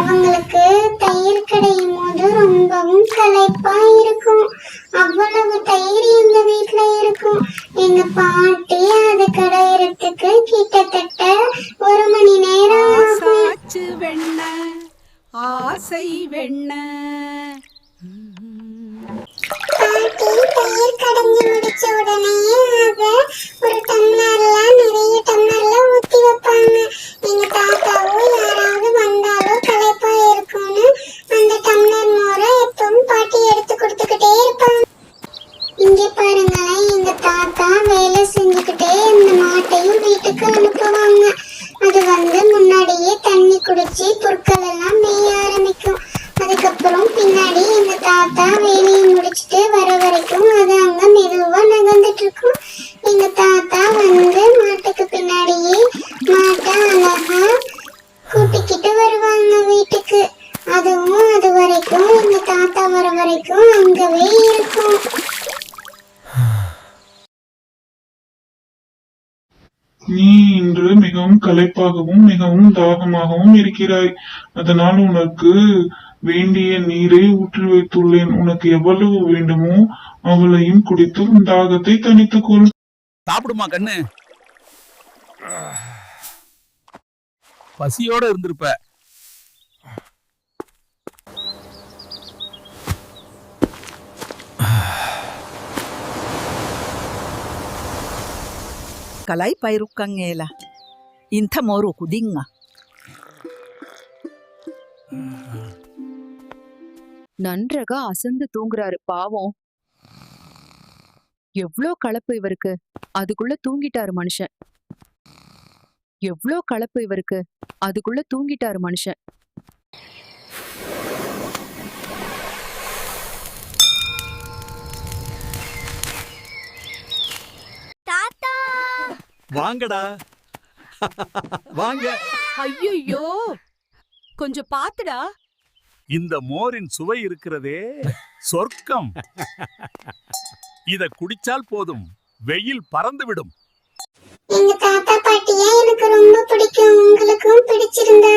அவங்களுக்கு தயிர் கிடையும் போது ரொம்பவும் களைப்பா இருக்கும். அவ்வளவு தயிர் எங்க வீட்டுல இருக்கும். எங்க பாட்டி அது கடையறதுக்கு கிட்டத்தட்ட 1 மணி நேரம் ஆசை வெண்ண பாட்டி தயிர் கடைஞ்சு முடிச்ச உடனே அத ஒரு டம்ளர்ல நிறைய டம்ளர்ல ஊத்தி வைப்பாங்க. எங்க தாத்தாவோ யாராவது வந்தாலோ களைப்பா இருக்கும்னு அந்த டம்ளர் மோரை எப்பவும் பாட்டி எடுத்து கொடுத்துக்கிட்டே இருப்பாங்க. இங்க பாருங்களேன், எங்க தாத்தா வேலை செஞ்சுக்கிட்டே இந்த மாட்டையும் வீட்டுக்கு அனுப்புவாங்க. அது முன்னாடியே தண்ணி குடிச்சு புற்கள் எல்லாம் மேய ஆரம்பிக்கும். அதுக்கப்புறம் பின்னாடி எங்க தாத்தா வேலையை முடிச்சுட்டு வர வரைக்கும் அது அங்க மெதுவா நகர்ந்துட்டு இருக்கும். எங்க தாத்தா மாட்டுக்கு பின்னாடியே மாட்டை அழகா கூட்டிக்கிட்டு வருவாங்க வீட்டுக்கு. அதுவும் அது வரைக்கும் எங்க தாத்தா வர வரைக்கும் அங்கவே இருக்கும். நீ இன்று மிகவும் களைப்பாகவும் மிகவும் தாகமாகவும் இருக்கிறாய். அதனால் உனக்கு வேண்டிய நீரை ஊற்றி வைத்துள்ளேன். உனக்கு எவ்வளவு வேண்டுமோ அவளையும் குடித்து உன் தாகத்தை தணித்துக் கொள். சாப்பிடுமா கண்ணு, பசியோட இருந்திருப்ப. கலாய் பயிருக்கங்கேல ಇಂಥ ಮೋರು ಕುದಿಂಗ நன்றாக அசந்து தூங்குறாரு பாவம். எவ்ளோ களைப்பு இவருக்கு, அதுக்குள்ள தூங்கிட்டாரு மனுஷன். எவ்ளோ களைப்பு இவருக்கு, அதுக்குள்ள தூங்கிட்டாரு மனுஷன். வாங்கடா வாங்க. ஐயோ, கொஞ்சம் பாத்துடா. இந்த மோரின் சுவை இருக்கிறதே சொர்க்கம். இத குடிச்சால் போதும், வெயில் பறந்துவிடும். எங்க தாத்தா பாட்டியா எனக்கு ரொம்ப பிடிக்கும். உங்களுக்கும் பிடிச்சிருந்தா